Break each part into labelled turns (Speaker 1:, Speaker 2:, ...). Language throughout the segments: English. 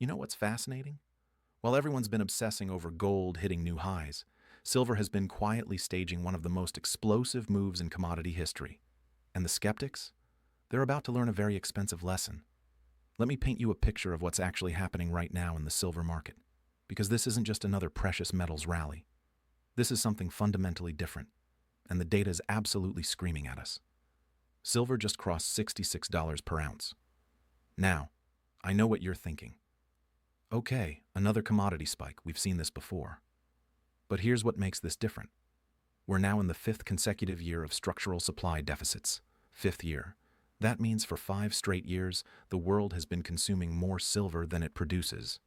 Speaker 1: You know what's fascinating? While everyone's been obsessing over gold hitting new highs, silver has been quietly staging one of the most explosive moves in commodity history. And the skeptics? They're about to learn a very expensive lesson. Let me paint you a picture of what's actually happening right now in the silver market, because this isn't just another precious metals rally. This is something fundamentally different, and the data is absolutely screaming at us. Silver just crossed $66 per ounce. Now, I know what you're thinking. Okay, another commodity spike, we've seen this before. But here's what makes this different. We're now in the fifth consecutive year of structural supply deficits. Fifth year. That means for 5 straight years, the world has been consuming more silver than it produces.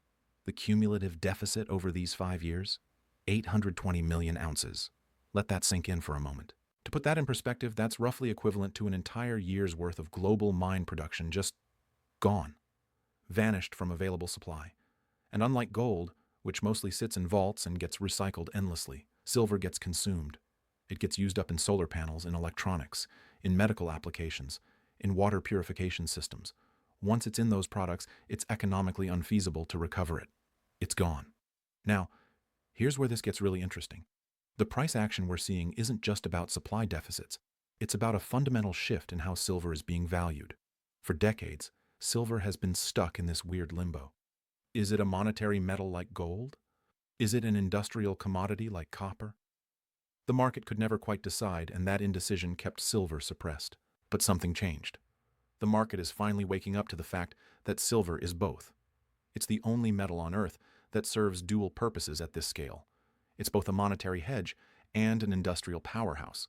Speaker 1: The cumulative deficit over these 5 years? 820 million ounces. Let that sink in for a moment. To put that in perspective, that's roughly equivalent to an entire year's worth of global mine production just gone, vanished from available supply. And unlike gold, which mostly sits in vaults and gets recycled endlessly, silver gets consumed. It gets used up in solar panels, in electronics, in medical applications, in water purification systems. Once it's in those products, it's economically unfeasible to recover it. It's gone. Now, here's where this gets really interesting. The price action we're seeing isn't just about supply deficits. It's about a fundamental shift in how silver is being valued. For decades, silver has been stuck in this weird limbo. Is it a monetary metal like gold? Is it an industrial commodity like copper? The market could never quite decide, and that indecision kept silver suppressed. But something changed. The market is finally waking up to the fact that silver is both. It's the only metal on Earth that serves dual purposes at this scale. It's both a monetary hedge and an industrial powerhouse.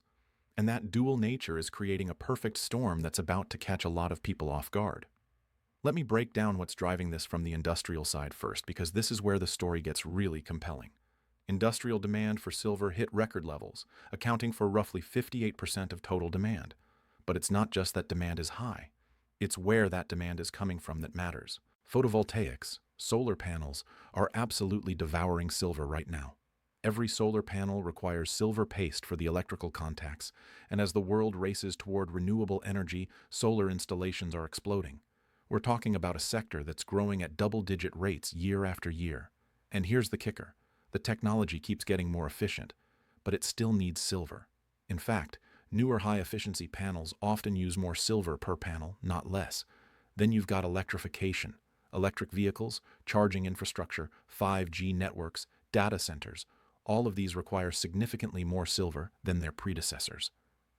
Speaker 1: And that dual nature is creating a perfect storm that's about to catch a lot of people off guard. Let me break down what's driving this from the industrial side first, because this is where the story gets really compelling. Industrial demand for silver hit record levels, accounting for roughly 58% of total demand. But it's not just that demand is high. It's where that demand is coming from that matters. Photovoltaics, solar panels, are absolutely devouring silver right now. Every solar panel requires silver paste for the electrical contacts, and as the world races toward renewable energy, solar installations are exploding. We're talking about a sector that's growing at double-digit rates year after year. And here's the kicker. The technology keeps getting more efficient, but it still needs silver. In fact, newer high-efficiency panels often use more silver per panel, not less. Then you've got electrification, electric vehicles, charging infrastructure, 5G networks, data centers. All of these require significantly more silver than their predecessors.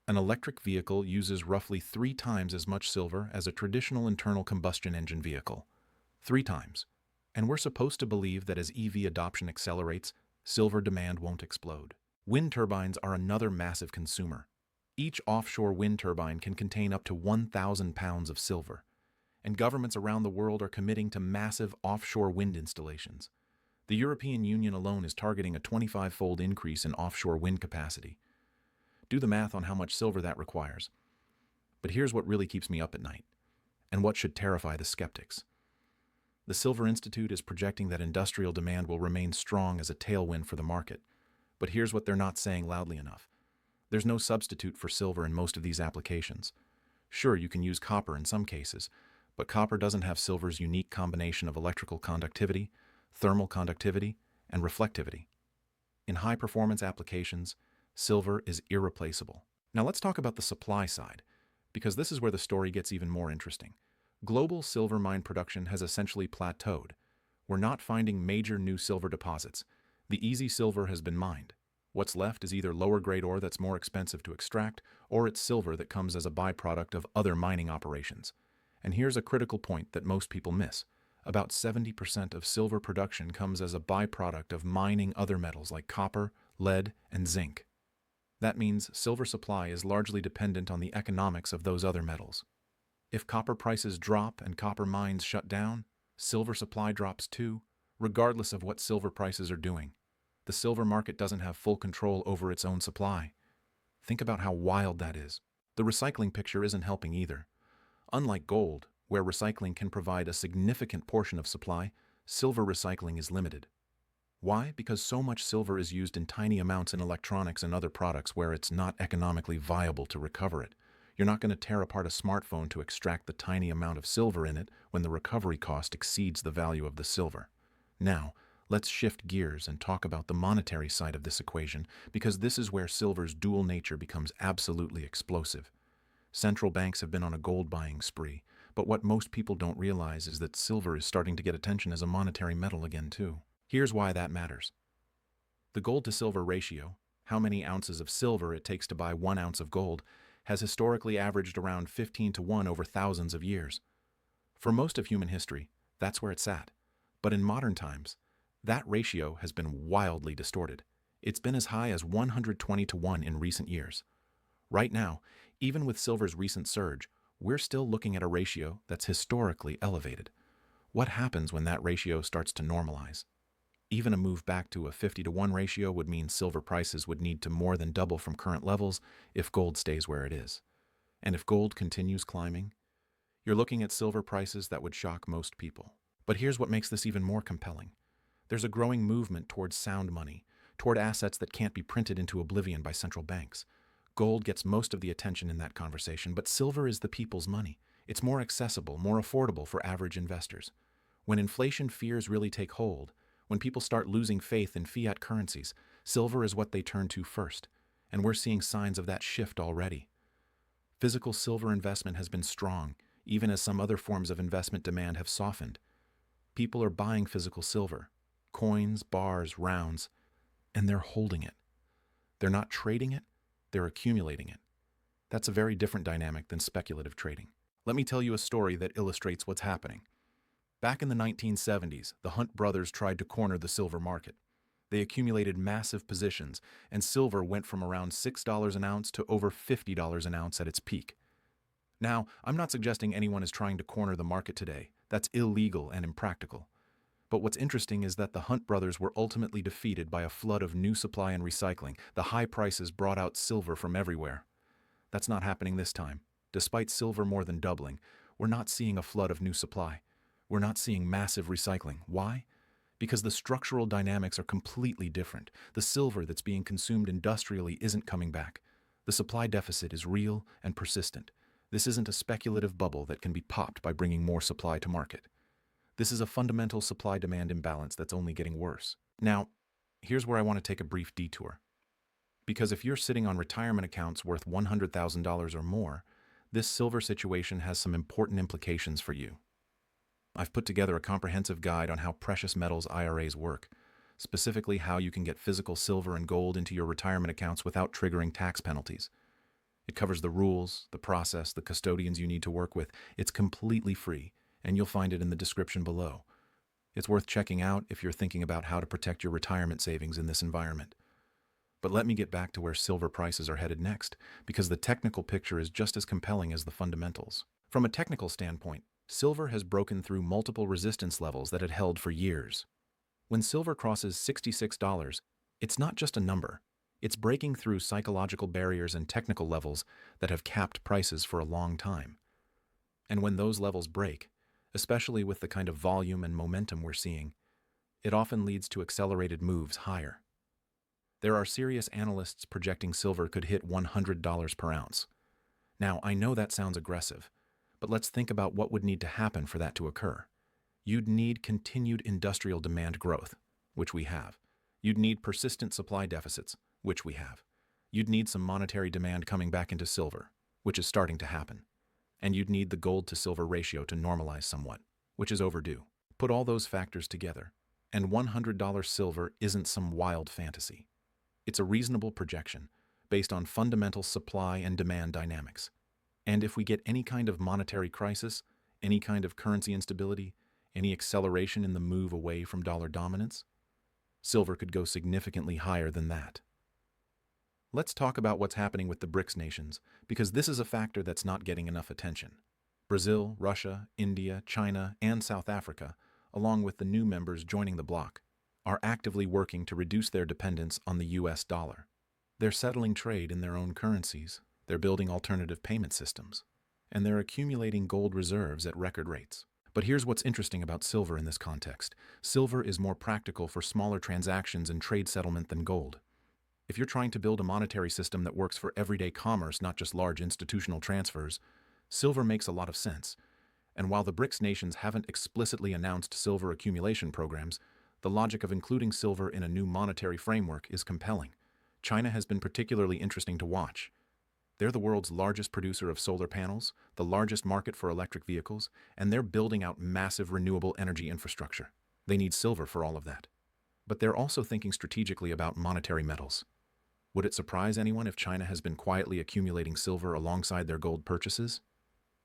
Speaker 1: An electric vehicle uses roughly 3 times as much silver as a traditional internal combustion engine vehicle. 3 times. And we're supposed to believe that as EV adoption accelerates, silver demand won't explode. Wind turbines are another massive consumer. Each offshore wind turbine can contain up to 1,000 pounds of silver. And governments around the world are committing to massive offshore wind installations. The European Union alone is targeting a 25-fold increase in offshore wind capacity. Do the math on how much silver that requires. But here's what really keeps me up at night, and what should terrify the skeptics. The Silver Institute is projecting that industrial demand will remain strong as a tailwind for the market. But here's what they're not saying loudly enough. There's no substitute for silver in most of these applications. Sure, you can use copper in some cases, but copper doesn't have silver's unique combination of electrical conductivity, thermal conductivity, and reflectivity. In high-performance applications, silver is irreplaceable. Now let's talk about the supply side, because this is where the story gets even more interesting. Global silver mine production has essentially plateaued. We're not finding major new silver deposits. The easy silver has been mined. What's left is either lower-grade ore that's more expensive to extract, or it's silver that comes as a byproduct of other mining operations. And here's a critical point that most people miss. About 70% of silver production comes as a byproduct of mining other metals like copper, lead, and zinc. That means silver supply is largely dependent on the economics of those other metals. If copper prices drop and copper mines shut down, silver supply drops too, regardless of what silver prices are doing. The silver market doesn't have full control over its own supply. Think about how wild that is. The recycling picture isn't helping either. Unlike gold, where recycling can provide a significant portion of supply, silver recycling is limited. Why? Because so much silver is used in tiny amounts in electronics and other products where it's not economically viable to recover it. You're not going to tear apart a smartphone to extract the tiny amount of silver in it when the recovery cost exceeds the value of the silver. Now, let's shift gears and talk about the monetary side of this equation, because this is where silver's dual nature becomes absolutely explosive. Central banks have been on a gold buying spree, but what most people don't realize is that silver is starting to get attention as a monetary metal again too. Here's why that matters. The gold to silver ratio, how many ounces of silver it takes to buy 1 ounce of gold, has historically averaged around 15 to 1 over thousands of years. For most of human history, that's where it's at. But in modern times, that ratio has been wildly distorted. It's been as high as 120 to 1 in recent years. Right now, even with silver's recent surge, we're still looking at a ratio that's historically elevated. What happens when that ratio starts to normalize? Even a move back to a 50 to 1 ratio would mean silver prices would need to more than double from current levels if gold stays where it is. And if gold continues climbing, you're looking at silver prices that would shock most people. But here's what makes this even more compelling. There's a growing movement towards sound money, toward assets that can't be printed into oblivion by central banks. Gold gets most of the attention in that conversation, but silver is the people's money. It's more accessible, more affordable for average investors. When inflation fears really take hold, when people start losing faith in fiat currencies, silver is what they turn to first, and we're seeing signs of that shift already. Physical silver investment has been strong, even as some other forms of investment demand have softened. People are buying physical silver, coins, bars, rounds, and they're holding it. They're not trading it, they're accumulating it. That's a very different dynamic than speculative trading. Let me tell you a story that illustrates what's happening. Back in the 1970s, the Hunt brothers tried to corner the silver market. They accumulated massive positions, and silver went from around $6 an ounce to over $50 an ounce at its peak. Now, I'm not suggesting anyone is trying to corner the market today. That's illegal and impractical. But what's interesting is that the Hunt brothers were ultimately defeated by a flood of new supply and recycling. The high prices brought out silver from everywhere. That's not happening this time. Despite silver more than doubling, we're not seeing a flood of new supply. We're not seeing massive recycling. Why? Because the structural dynamics are completely different. The silver that's being consumed industrially isn't coming back. The supply deficit is real and persistent. This isn't a speculative bubble that can be popped by bringing more supply to market. This is a fundamental supply-demand imbalance that's only getting worse. Now, here's where I want to take a brief detour. Because if you're sitting on retirement accounts worth $100,000 or more, this silver situation has some important implications for you. I've put together a comprehensive guide on how precious metals IRAs work, specifically how you can get physical silver and gold into your retirement accounts without triggering tax penalties. It covers the rules, the process, the custodians you need to work with. It's completely free, and you'll find it in the description below. It's worth checking out if you're thinking about how to protect your retirement savings in this environment. But let me get back to where silver prices are headed next, because the technical picture is just as compelling as the fundamentals. From a technical standpoint, silver has broken through multiple resistance levels that it held for years. When silver crosses $66, it's not just a number. It's breaking through psychological barriers and technical levels that have capped prices for a long time. And when those levels break, especially with the kind of volume and momentum we're seeing, it often leads to accelerated moves higher. There are serious analysts projecting silver could hit $100 per ounce. Now, I know that sounds aggressive, but let's think about what would need to happen for that to occur. You'd need continued industrial demand growth, which we have. You'd need persistent supply deficits, which we have. You'd need some monetary demand coming back into silver, which is starting to happen. And you'd need the gold to silver ratio to normalize somewhat, which is overdue. Put all those factors together, and $100 silver isn't some wild fantasy. It's a reasonable projection based on fundamental supply and demand dynamics. And if we get any kind of monetary crisis, any kind of currency instability, any acceleration in the move away from dollar dominance, silver could go significantly higher than that. Let's talk about what's happening with the BRICS nations, because this is a factor that's not getting enough attention. Brazil, Russia, India, China, and South Africa, along with the new members joining the bloc, are actively working to reduce their dependence on the US dollar. They're settling trade in their own currencies, they're building alternative payment systems, and they're accumulating gold reserves at record rates. But here's what's interesting about silver in this context. Silver is more practical for smaller transactions and trade settlement than gold. If you're trying to build a monetary system that works for everyday commerce, not just large institutional transfers, silver makes a lot of sense. And while the BRICS nations haven't explicitly announced silver accumulation programs, the logic of including silver in a new monetary framework is compelling. China has been particularly interesting to watch. They're the world's largest producer of solar panels, the largest market for electric vehicles, and they're building out massive renewable energy infrastructure. They need silver for all of that. But they're also thinking strategically about monetary metals. Would it surprise anyone if China has been quietly accumulating silver alongside their gold purchases?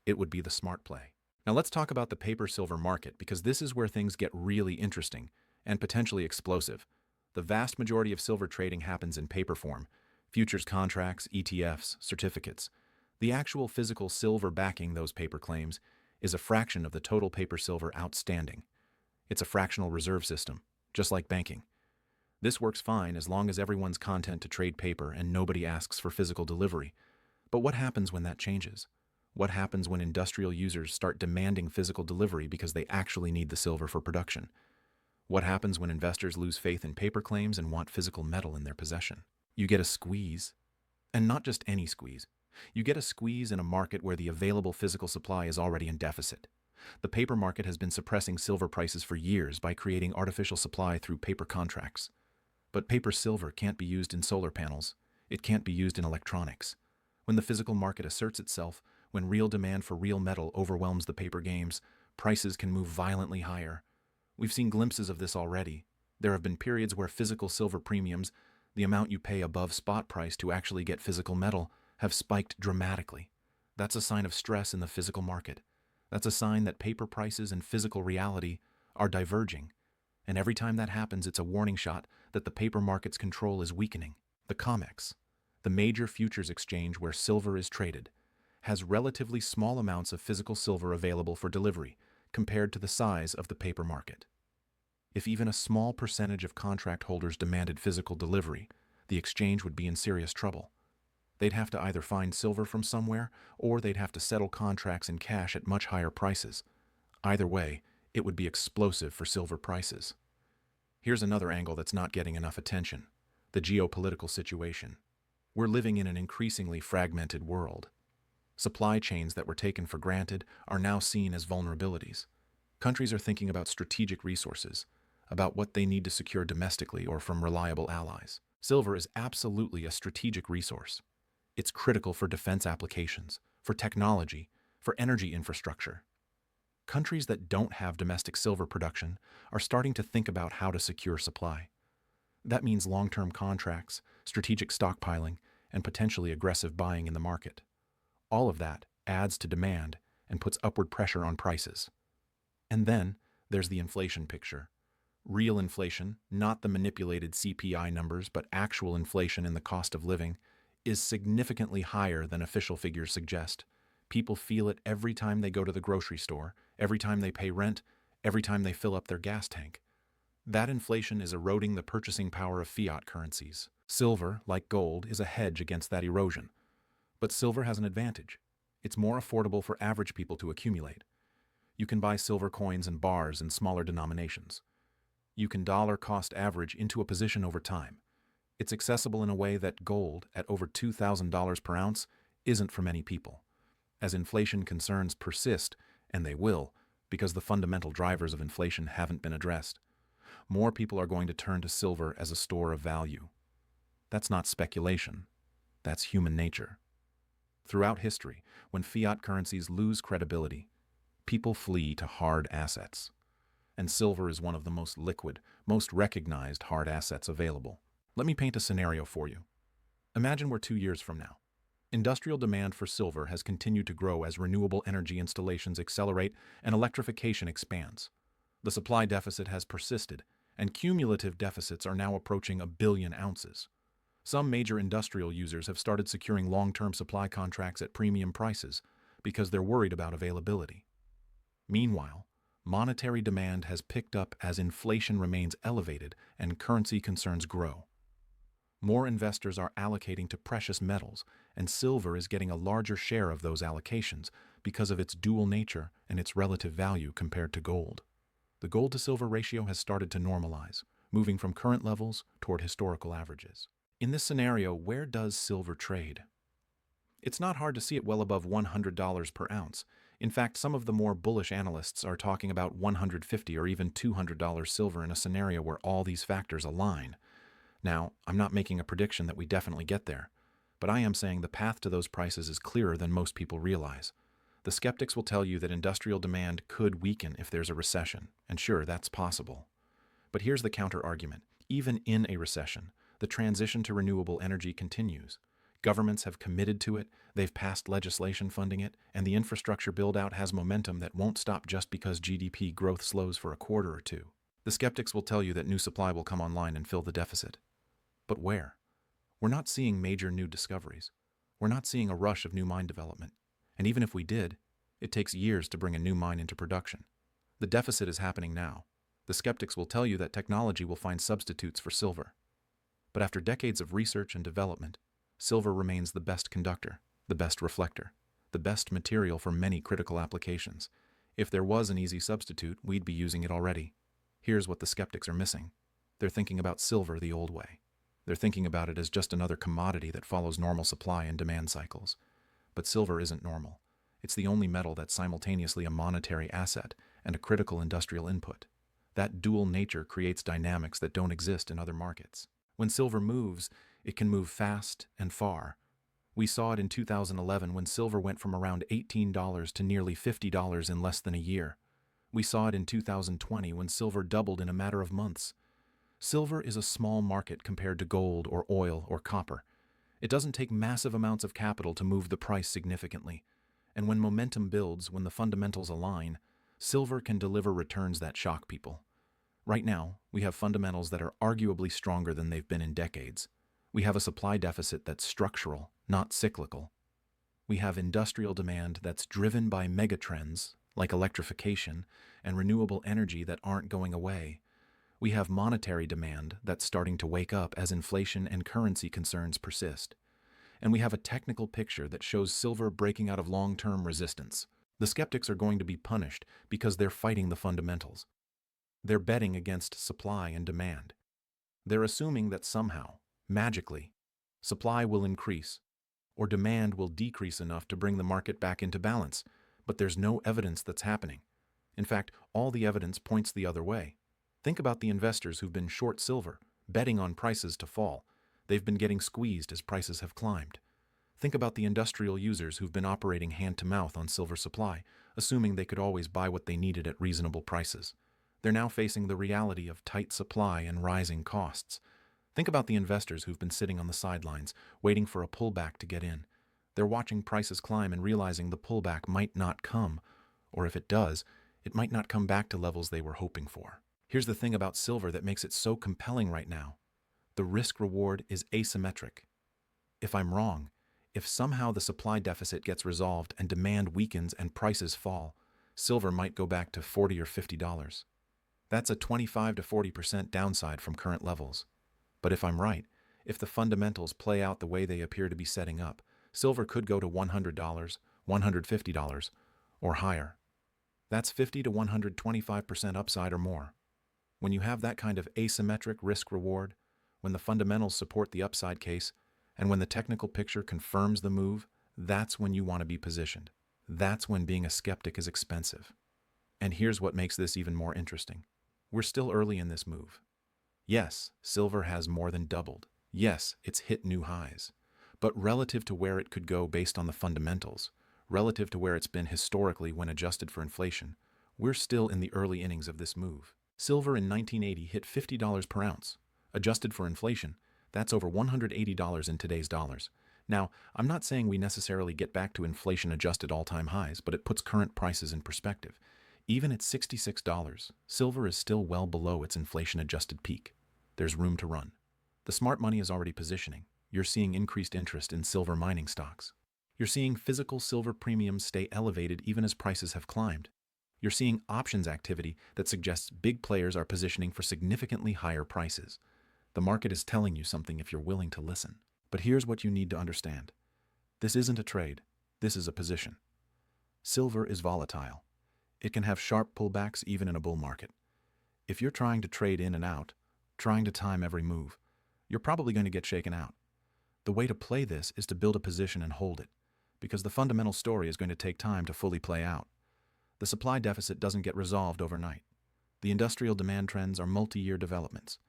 Speaker 1: It would be the smart play. Now let's talk about the paper-silver market, because this is where things get really interesting and potentially explosive. The vast majority of silver trading happens in paper form: futures contracts, ETFs, certificates. The actual physical silver backing those paper claims is a fraction of the total paper silver outstanding. It's a fractional reserve system, just like banking. This works fine as long as everyone's content to trade paper and nobody asks for physical delivery. But what happens when that changes? What happens when industrial users start demanding physical delivery because they actually need the silver for production? What happens when investors lose faith in paper claims and want physical metal in their possession? You get a squeeze. And not just any squeeze. You get a squeeze in a market where the available physical supply is already in deficit. The paper market has been suppressing silver prices for years by creating artificial supply through paper contracts. But paper silver can't be used in solar panels. It can't be used in electronics. When the physical market asserts itself, when real demand for real metal overwhelms the paper games, prices can move violently higher. We've seen glimpses of this already. There have been periods where physical silver premiums, the amount you pay above spot price to actually get physical metal, have spiked dramatically. That's a sign of stress in the physical market. That's a sign that paper prices and physical reality are diverging. And every time that happens, it's a warning shot that the paper market's control is weakening. The COMEX, the major futures exchange where silver is traded, has relatively small amounts of physical silver available for delivery compared to the size of the paper market. If even a small percentage of contract holders demanded physical delivery, the exchange would be in serious trouble. They'd have to either find silver from somewhere, or they'd have to settle contracts in cash at much higher prices. Either way, it would be explosive for silver prices. Here's another angle that's not getting enough attention: the geopolitical situation. We're living in an increasingly fragmented world. Supply chains that were taken for granted are now seen as vulnerabilities. Countries are thinking about strategic resources, about what they need to secure domestically or from reliable allies. Silver is absolutely a strategic resource. It's critical for defense applications, for technology, for energy infrastructure. Countries that don't have domestic silver production are starting to think about how to secure supply. That means long-term contracts, strategic stockpiling, and potentially aggressive buying in the market. All of that adds to demand and puts upward pressure on prices. And then there's the inflation picture. Real inflation, not the manipulated CPI numbers, but actual inflation in the cost of living, is significantly higher than official figures suggest. People feel it every time they go to the grocery store, every time they pay rent, every time they fill up their gas tank. That inflation is eroding the purchasing power of fiat currencies. Silver, like gold, is a hedge against that erosion. But silver has an advantage. It's more affordable for average people to accumulate. You can buy silver coins and bars in smaller denominations. You can dollar cost average into a position over time. It's accessible in a way that gold, at over $2,000 per ounce, isn't for many people. As inflation concerns persist, and they will, because the fundamental drivers of inflation haven't been addressed, more people are going to turn to silver as a store of value. That's not speculation. That's human nature. Throughout history, when fiat currencies lose credibility, people flee to hard assets. And silver is one of the most liquid, most recognized hard assets available. Let me paint a scenario for you. Imagine we're 2 years from now. Industrial demand for silver has continued to grow as renewable energy installations accelerate and electrification expands. The supply deficit has persisted, and cumulative deficits are now approaching 1 billion ounces. Some major industrial users have started securing long-term supply contracts at premium prices because they're worried about availability. Meanwhile, monetary demand has picked up as inflation remains elevated and currency concerns grow. More investors are allocating to precious metals, and silver is getting a larger share of those allocations because of its dual nature and its relative value compared to gold. The gold-to-silver ratio has started to normalize, moving from current levels toward historical averages. In this scenario, where does silver trade? It's not hard to see it well above $100 per ounce. In fact, some of the more bullish analysts are talking about $150 or even $200 silver in a scenario where all these factors align. Now, I'm not making a prediction that we definitely get there, but I am saying the path to those prices is clearer than most people realize. The skeptics will tell you that industrial demand could weaken if there's a recession, and sure, that's possible. But here's the counter-argument. Even in a recession, the transition to renewable energy continues. Governments have committed to it, they've passed legislation funding it, and the infrastructure build-out has momentum that won't stop just because GDP growth slows for a quarter or two. The skeptics will tell you that new supply will come online and fill the deficit. But where? We're not seeing major new discoveries. We're not seeing a rush of new mine development. And even if we did, it takes years to bring a new mine into production. The deficit is happening now. The skeptics will tell you that technology will find substitutes for silver. But after decades of research and development, silver remains the best conductor, the best reflector, the best material for many critical applications. If there was an easy substitute, we'd be using it already. Here's what the skeptics are missing. They're thinking about silver the old way. They're thinking about it as just another commodity that follows normal supply and demand cycles. But silver isn't normal. It's the only metal that's simultaneously a monetary asset and a critical industrial input. That dual nature creates dynamics that don't exist in other markets. When silver moves, it can move fast and far. We saw it in 2011 when silver went from around $18 to nearly $50 in less than a year. We saw it in 2020 when silver doubled in a matter of months. Silver is a small market compared to gold or oil or copper. It doesn't take massive amounts of capital to move the price significantly. And when momentum builds, when the fundamentals align, silver can deliver returns that shock people. Right now, we have fundamentals that are arguably stronger than they've been in decades. We have a supply deficit that's structural, not cyclical. We have industrial demand that's driven by megatrends like electrification and renewable energy that aren't going away. We have monetary demand that's starting to wake up as inflation and currency concerns persist. And we have a technical picture that shows silver breaking out of long-term resistance. The skeptics are going to be punished because they're fighting the fundamentals. They're betting against supply and demand. They're assuming that somehow, magically, supply will increase or demand will decrease enough to bring the market back into balance, but there's no evidence that's happening. In fact, all the evidence points the other way. Think about the investors who've been short silver, betting on prices to fall. They've been getting squeezed as prices have climbed. Think about the industrial users who've been operating hand-to-mouth on silver supply, assuming they could always buy what they needed at reasonable prices. They're now facing the reality of tight supply and rising costs. Think about the investors who've been sitting on the sidelines, waiting for a pullback to get in. They're watching prices climb and realizing the pullback might not come, or if it does, it might not come back to levels they were hoping for. Here's the thing about silver that makes it so compelling right now. The risk-reward is asymmetric. If I'm wrong, if somehow the supply deficit gets resolved and demand weakens and prices fall, silver might go back to $40 or $50. That's a 25 to 40% downside from current levels. But if I'm right, if the fundamentals play out the way they appear to be setting up, silver could go to $100, $150, or higher. That's 50 to 125% upside or more. When you have that kind of asymmetric risk-reward, when the fundamentals support the upside case, and when the technical picture confirms the move, that's when you want to be positioned. That's when being a skeptic is expensive. And here's what makes this even more interesting. We're still early in this move. Yes, silver has more than doubled. Yes, it's hit new highs. But relative to where it could go based on the fundamentals, relative to where it's been historically when adjusted for inflation, we're still in the early innings of this move. Silver in 1980 hit $50 per ounce. Adjusted for inflation, that's over $180 in today's dollars. Now, I'm not saying we necessarily get back to inflation-adjusted all-time highs, but it puts current prices in perspective. Even at $66, silver is still well below its inflation-adjusted peak. There's room to run. The smart money is already positioning. You're seeing increased interest in silver mining stocks. You're seeing physical silver premiums stay elevated even as prices have climbed. You're seeing options activity that suggests big players are positioning for significantly higher prices. The market is telling you something if you're willing to listen. But here's what you need to understand. This isn't a trade. This is a position. Silver is volatile. It can have sharp pullbacks even in a bull market. If you're trying to trade in and out, trying to time every move, you're probably going to get shaken out. The way to play this is to build a position and hold it, because the fundamental story is going to take time to fully play out. The supply deficit doesn't get resolved overnight. The industrial demand trends are multi-year developments.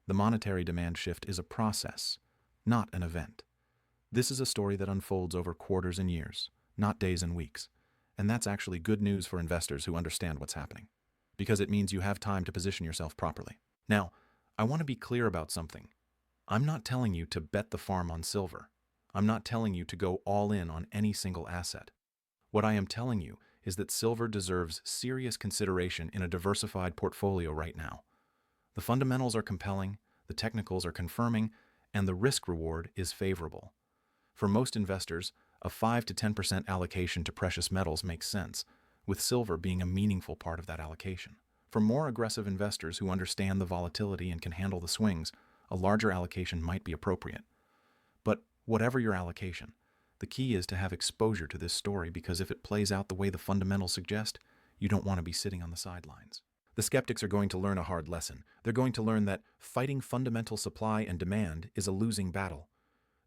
Speaker 1: The monetary demand shift is a process, not an event. This is a story that unfolds over quarters and years, not days and weeks. And that's actually good news for investors who understand what's happening, because it means you have time to position yourself properly. Now, I want to be clear about something. I'm not telling you to bet the farm on silver. I'm not telling you to go all in on any single asset. What I am telling you is that silver deserves serious consideration in a diversified portfolio right now. The fundamentals are compelling, the technicals are confirming, and the risk-reward is favorable. For most investors, a 5 to 10% allocation to precious metals makes sense, with silver being a meaningful part of that allocation. For more aggressive investors who understand the volatility and can handle the swings, a larger allocation might be appropriate. But whatever your allocation, the key is to have exposure to this story, because if it plays out the way the fundamentals suggest, you don't want to be sitting on the sidelines. The skeptics are going to learn a hard lesson. They're going to learn that fighting fundamental supply and demand is a losing battle.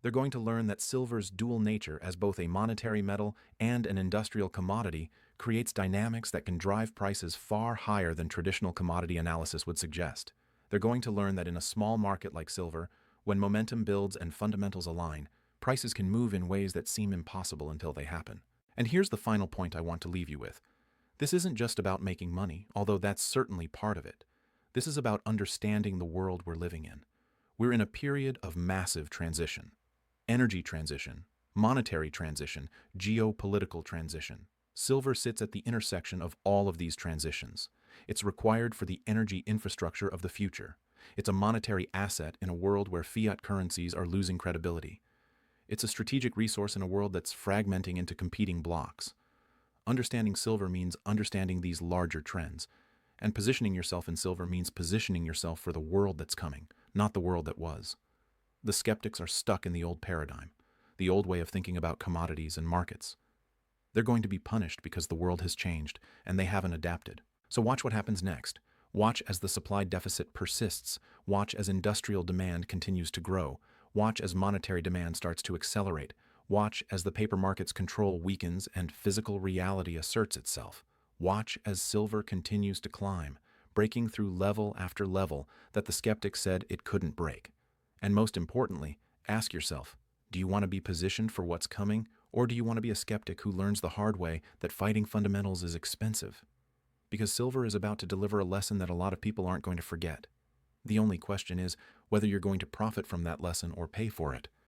Speaker 1: They're going to learn that silver's dual nature as both a monetary metal and an industrial commodity creates dynamics that can drive prices far higher than traditional commodity analysis would suggest. They're going to learn that in a small market like silver, when momentum builds and fundamentals align, prices can move in ways that seem impossible until they happen. And here's the final point I want to leave you with. This isn't just about making money, although that's certainly part of it. This is about understanding the world we're living in. We're in a period of massive transition. Energy transition, monetary transition, geopolitical transition. Silver sits at the intersection of all of these transitions. It's required for the energy infrastructure of the future. It's a monetary asset in a world where fiat currencies are losing credibility. It's a strategic resource in a world that's fragmenting into competing blocks. Understanding silver means understanding these larger trends. And positioning yourself in silver means positioning yourself for the world that's coming, not the world that was. The skeptics are stuck in the old paradigm, the old way of thinking about commodities and markets. They're going to be punished because the world has changed and they haven't adapted. So watch what happens next. Watch as the supply deficit persists. Watch as industrial demand continues to grow. Watch as monetary demand starts to accelerate. Watch as the paper market's control weakens and physical reality asserts itself. Watch as silver continues to climb, breaking through level after level that the skeptics said it couldn't break. And most importantly, ask yourself, do you want to be positioned for what's coming, or do you want to be a skeptic who learns the hard way that fighting fundamentals is expensive? Because silver is about to deliver a lesson that a lot of people aren't going to forget. The only question is whether you're going to profit from that lesson or pay for it.